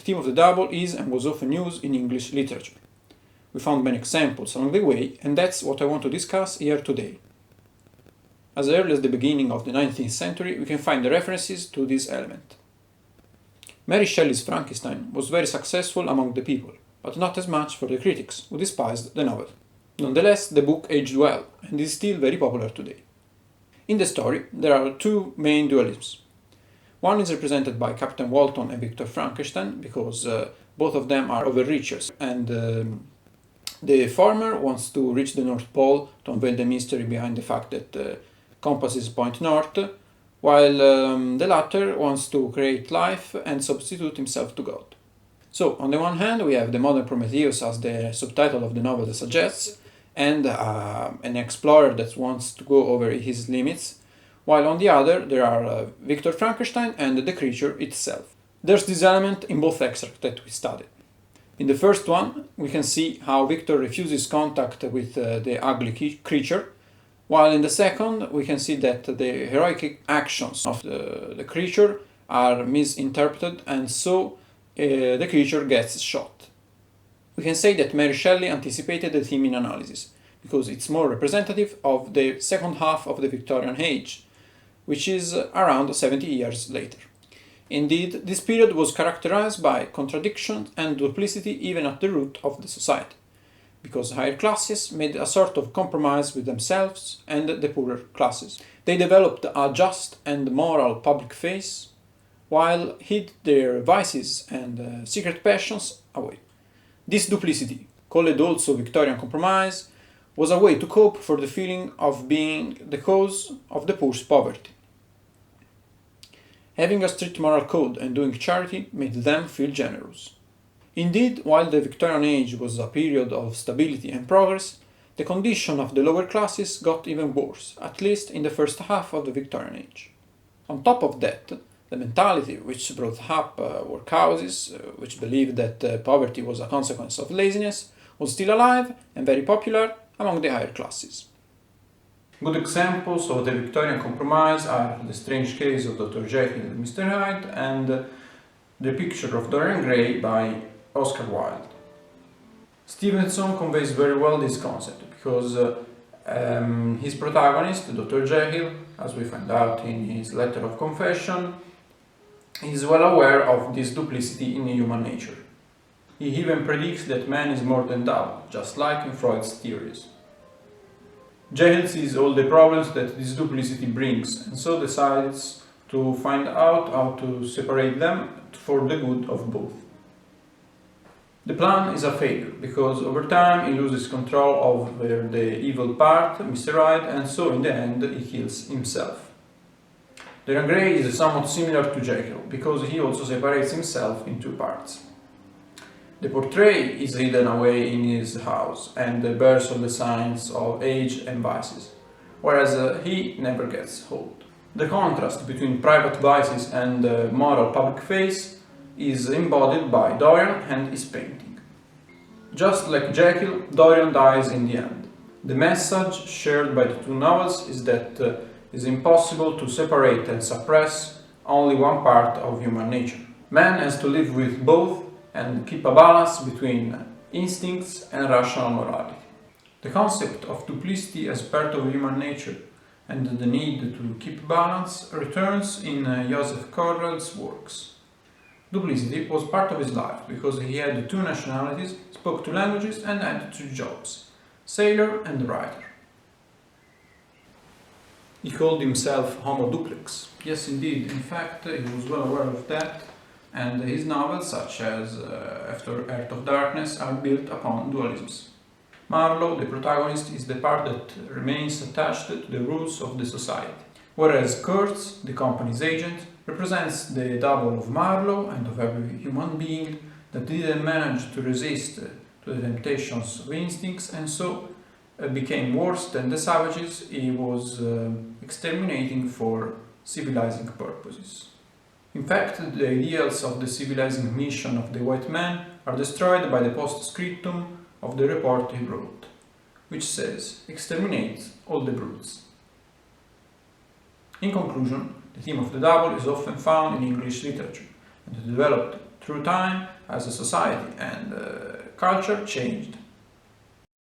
theme of the double is and was often used in English literature. We found many examples along the way, and that's what I want to discuss here today. As early as the beginning of the 19th century, we can find the references to this element. Mary Shelley's Frankenstein was very successful among the people, but not as much for the critics, who despised the novel. Nonetheless, the book aged well, and is still very popular today. In the story, there are two main dualisms. One is represented by Captain Walton and Victor Frankenstein, because both of them are overreachers, and the former wants to reach the North Pole to unveil the mystery behind the fact that compasses point north, while the latter wants to create life and substitute himself to God. So, on the one hand, we have the modern Prometheus, as the subtitle of the novel suggests, and an explorer that wants to go over his limits, while on the other there are Victor Frankenstein and the creature itself. There's this element in both extracts that we studied. In the first one, we can see how Victor refuses contact with the ugly creature, while in the second, we can see that the heroic actions of the creature are misinterpreted, and so the creature gets shot. We can say that Mary Shelley anticipated the theme in analysis, because it's more representative of the second half of the Victorian age, which is around 70 years later. Indeed, this period was characterized by contradiction and duplicity even at the root of the society, because higher classes made a sort of compromise with themselves and the poorer classes. They developed a just and moral public face, while hid their vices and secret passions away. This duplicity, called also Victorian compromise, was a way to cope for the feeling of being the cause of the poor's poverty. Having a strict moral code and doing charity made them feel generous. Indeed, while the Victorian age was a period of stability and progress, the condition of the lower classes got even worse, at least in the first half of the Victorian age. On top of that, the mentality which brought up workhouses, which believed that poverty was a consequence of laziness, was still alive and very popular among the higher classes. Good examples of the Victorian compromise are The Strange Case of Dr. Jekyll and Mr. Hyde and The Picture of Dorian Gray by Oscar Wilde. Stevenson conveys very well this concept because his protagonist, Dr. Jekyll, as we find out in his letter of confession, is well aware of this duplicity in human nature. He even predicts that man is more than double, just like in Freud's theories. Jekyll sees all the problems that this duplicity brings, and so decides to find out how to separate them for the good of both. The plan is a failure, because over time he loses control over the evil part, Mr. Hyde, and so in the end he kills himself. Dorian Gray is somewhat similar to Jekyll, because he also separates himself in two parts. The portrait is hidden away in his house and bears all the signs of age and vices, whereas he never gets hold. The contrast between private vices and moral public face is embodied by Dorian and his painting. Just like Jekyll, Dorian dies in the end. The message shared by the two novels is that it's impossible to separate and suppress only one part of human nature. Man has to live with both and keep a balance between instincts and rational morality. The concept of duplicity as part of human nature and the need to keep balance returns in Joseph Conrad's works. Duplicity was part of his life because he had two nationalities, spoke two languages and had two jobs, sailor and writer. He called himself Homo Duplex. Yes, indeed, in fact, he was well aware of that, and his novels, such as After Earth of Darkness, are built upon dualisms. Marlowe, the protagonist, is the part that remains attached to the rules of the society, whereas Kurtz, the company's agent, represents the double of Marlowe and of every human being that didn't manage to resist to the temptations of instincts and so became worse than the savages he was exterminating for civilizing purposes. In fact, the ideals of the civilizing mission of the white man are destroyed by the postscriptum of the report he wrote, which says, "Exterminate all the brutes." In conclusion, the theme of the double is often found in English literature and developed Through time, as a society and culture changed,